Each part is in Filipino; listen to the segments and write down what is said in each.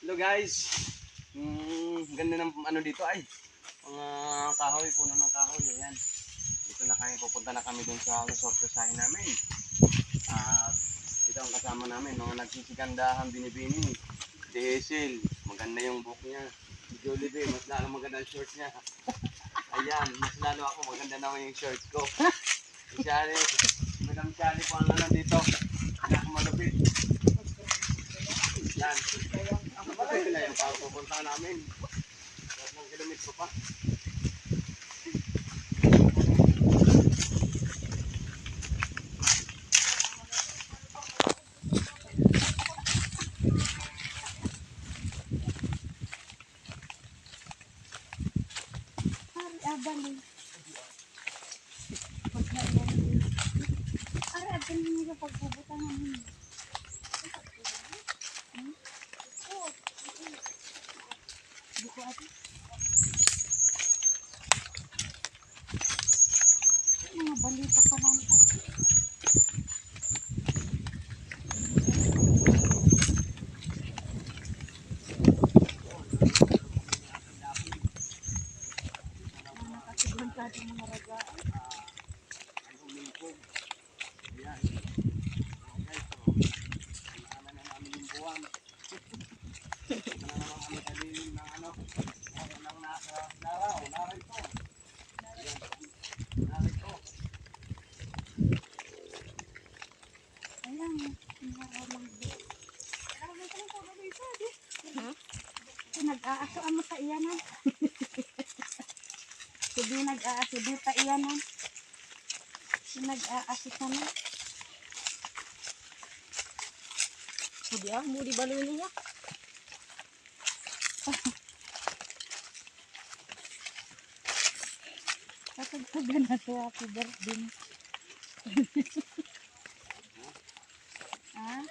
Hello guys. Ganda ng ano dito ay. Mga kahoy, puno ng kahoy. Ayan. Dito na kami, pupunta na kami dun sa resort sa namin. At ito ang kasama namin, mga nagsisigandahan, binibini. Si Hazel, maganda yung buhok niya. Si Jollibee, mas lalo maganda yung short niya. Ayan, mas lalo ako, maganda naman yung short ko. Si Shari, Madam Shari po ang ano dito. Kaya ako malupit. Yan. Ang kapatid na yung pupunta namin. Lahat ng kilometro pa. Abang Ara, abang nila pagbubutan namin. Buko ati. Mga balita pa lang ito. Nakasigrantado mga ragaan. Ang umingkog. Ayan. Okay, so. Kailangan na namin yung buwan. Ito na naman kami kaliling ng ano. Meron ng naraw. Naray ko. Ayan. Naray ko. Ayan, naralang buo. Naralang ko lang po na ito. Nag-aaso mo sa iyanan. Hindi nag-aaso di pa iyanan. Nag-aaso ka na. Hindi mo di balo niya. Kapag na to, happy birthday. Ha?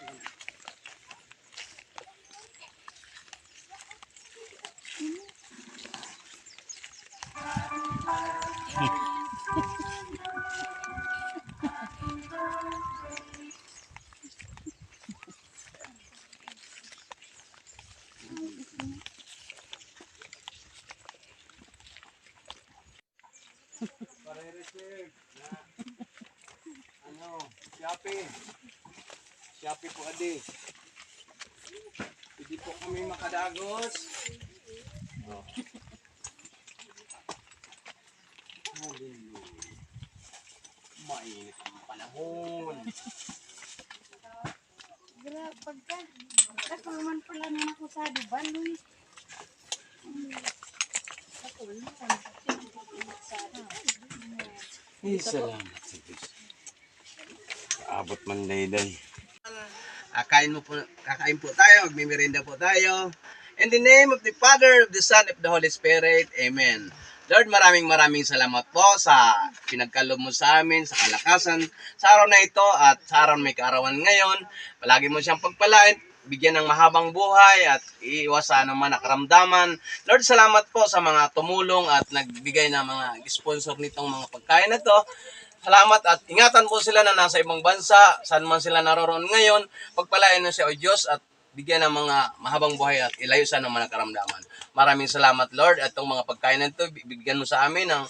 Pare-receive na ano, Shopee. Shopee po adi. Hindi po kami makadagos. Oh. Hallelujah. Mainit ang panahon. Grabe, pagka. Kasulman pala na ako sa Baloy. Salamat sa Diyos. Abot man dayday. Kakain po tayo, magmimirinda po tayo. In the name of the Father, of the Son, of the Holy Spirit. Amen. Lord, maraming salamat po sa pinagkalob mo sa amin, sa kalakasan, sa araw na ito at sa araw na may kaarawan ngayon. Palagi mo siyang pagpalain, bigyan ng mahabang buhay at iiwasan naman na karamdaman. Lord, salamat po sa mga tumulong at nagbigay ng mga sponsor nitong mga pagkain na to. Salamat at ingatan po sila na nasa ibang bansa, saan man sila naroroon ngayon. Pagpalain na siya o Diyos at bigyan ng mga mahabang buhay at ilayo sa naman ng karamdaman. Maraming salamat Lord at itong mga pagkain na ito, bigyan mo sa amin ng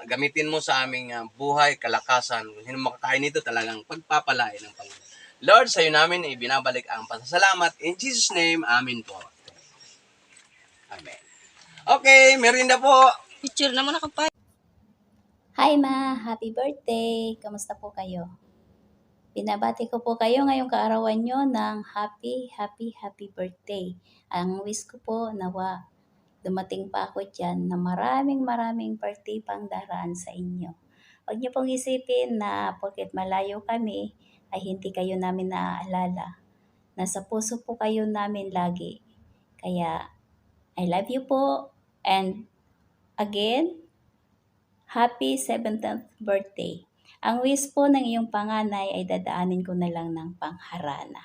gamitin mo sa aming buhay, kalakasan. Kung sino makakain nito talagang pagpapalain ng Panginoon. Lord, sa iyo namin ibinabalik ang pasasalamat. In Jesus' name, amin po. Amen. Okay, merienda po. Picture naman ako pa. Hi Ma! Happy birthday! Kamusta po kayo? Binabati ko po kayo ngayong kaarawan nyo ng happy birthday. Ang wish ko po nawa dumating pa ako dyan na maraming birthday pang daraan sa inyo. Huwag niyo pong isipin na porket malayo kami ay hindi kayo namin naaalala. Nasa puso po kayo namin lagi. Kaya I love you po and again, happy 17th birthday. Ang wish po ng iyong panganay ay dadaanin ko na lang ng pangharana.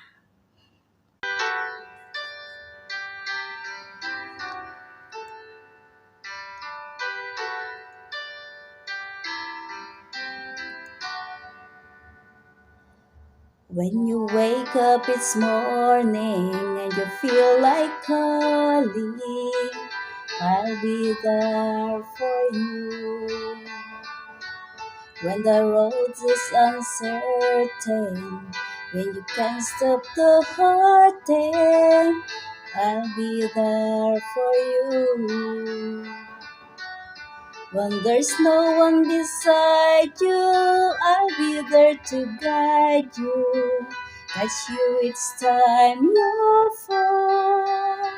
When you wake up, it's morning and you feel like calling, I'll be there for you. When the road is uncertain, when you can't stop the heartache, I'll be there for you. When there's no one beside you, I'll be there to guide you. Catch you each time you fall.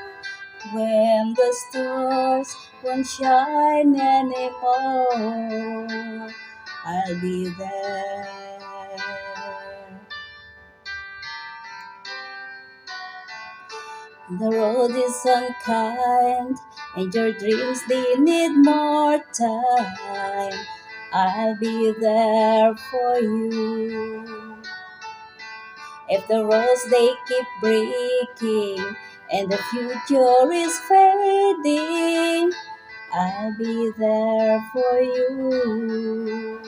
When the stars won't shine anymore, I'll be there. The road is unkind, and your dreams they need more time. I'll be there for you. If the roads they keep breaking and the future is fading, I'll be there for you.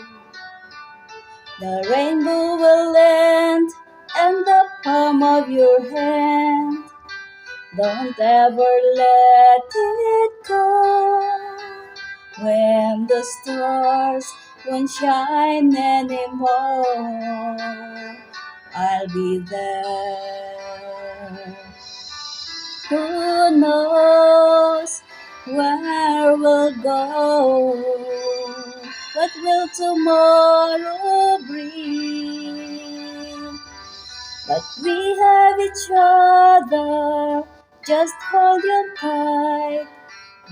The rainbow will end in the palm of your hand. Don't ever let it go. When the stars won't shine anymore, I'll be there. Who knows where we'll go? What will tomorrow bring? But we have each other, just hold on tight.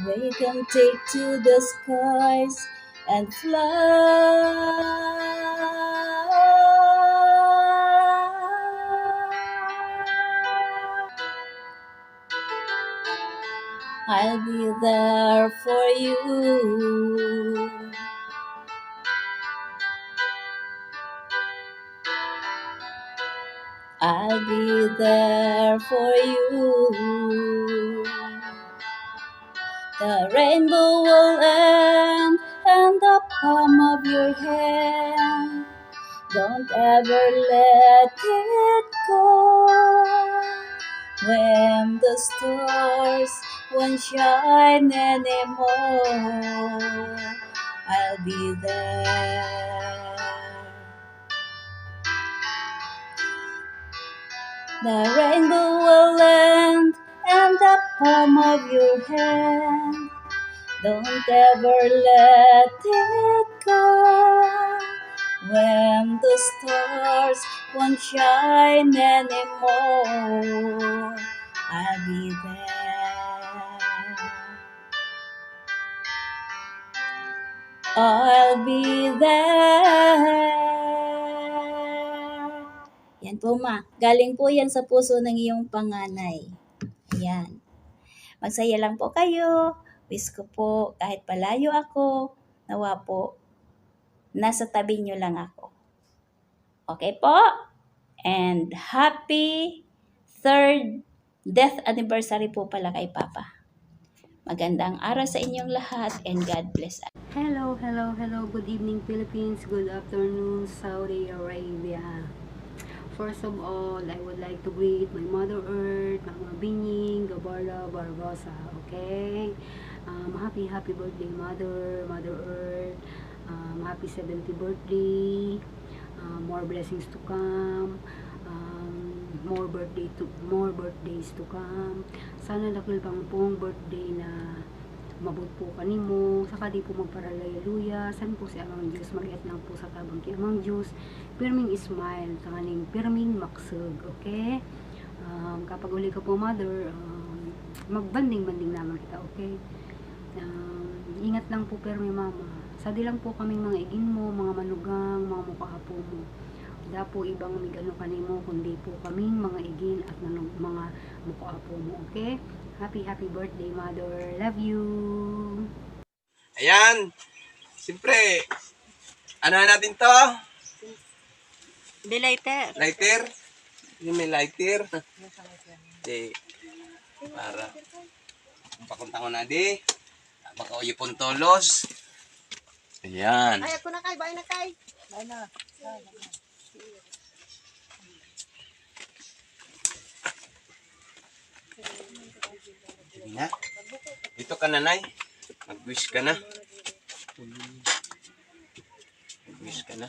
We can take to the skies and fly. I'll be there for you. I'll be there for you. The rainbow will end in the palm of your hand. Don't ever let it go. When the stars won't shine anymore, I'll be there. The rainbow will end in the palm of your hand. Don't ever let it go. When the stars won't shine anymore, I'll be there. I'll be there. Yan po ma. Galing po yan sa puso ng iyong panganay. Ayan. Magsaya lang po kayo. Wish ko po kahit palayo ako, nawa po, nasa tabi nyo lang ako. Okay po? And happy 3rd death anniversary po pala kay Papa. Magandang araw sa inyong lahat and God bless. Hello, hello, hello. Good evening, Philippines. Good afternoon, Saudi Arabia. First of all, I would like to greet my Mother Earth, Mama Binying, Gabarla, Barbosa. Okay? Happy birthday, Mother Earth. Happy 70th birthday. More blessings to come. More birthdays to come. Sana lakil pang pong birthday na mabot po kanimo, saka di po magparalayaluya, san po si Amang Diyos, mag-et lang po sa tabang ki Amang Diyos, pirming smile, saka ning pirming maksug, okay? Kapag uli ka po, Mother, magbanding-banding naman kita, okay? Ingat lang po, pirmi Mama. Sadi lang po kaming mga igin mo, mga manugang, mga mukaapo mo. Da po ibang migano kanimo, kundi po kaming mga igin at mga mukaapo mo, okay? Happy birthday, Mother. Love you. Ayan. Siyempre, ano natin to? Di lighter. Lighter? Yung may lighter. Di. Para. Pakunta ko na di. Baka uyipon tolos. Ayan. Ay, ako na kay. Bye na kay. Bye na. Sige na. Dito ka na, Nay. Mag-wish ka na. Mag-wish ka na.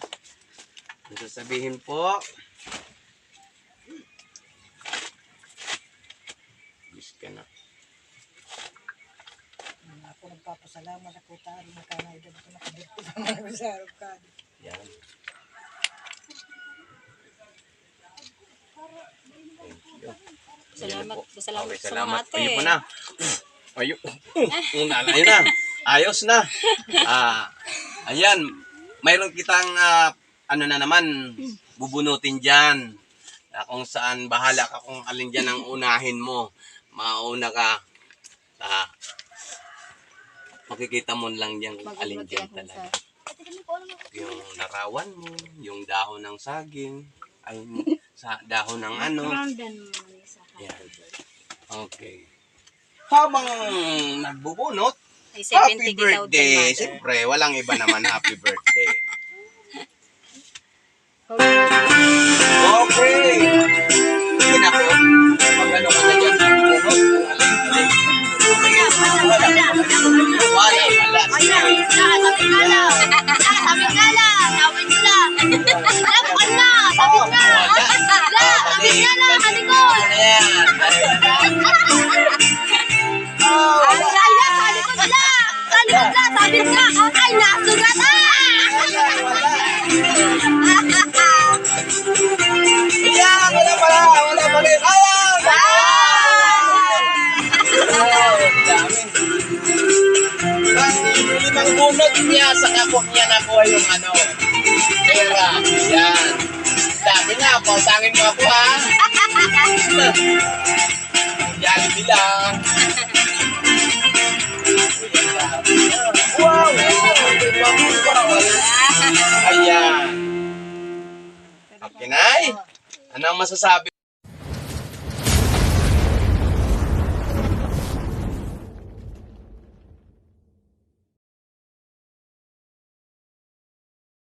Ang sasabihin po. Wish ka na. Ako nagpapasalamat ako tayo na kanaidad ko nakabito sa mga sa harap ka. Yan. Thank you. Salamat, Okay, salamat sa salamat. mga ate. Ayun po na. Ayun. Ayun na. Ayos na. Ayan. Mayroon kitang ano na naman, bubunutin dyan. Kung saan bahala ka kung alin dyan ang unahin mo. Mauna ka. Makikita mo lang dyan kung alin dyan talaga. Yung larawan mo, yung dahon ng saging, ay sa dahon ng ano. Yan. Okay. Habang nagbubunot, Ay, happy 70 daw din, birthday. mother. Siyempre, walang iba naman happy birthday. Okay. Sige na po. Pag ano ka na dyan, bunot, kung alin-alin. Wala pala. Ayan! Ang limang bunot niya sa kapok niya nakuha yung ano. Pera. Yan. Sabi nga, pautangin mo ako ha. Jollibee lang. Wow! Ayan. Okay, Nay. Ano ang masasabi?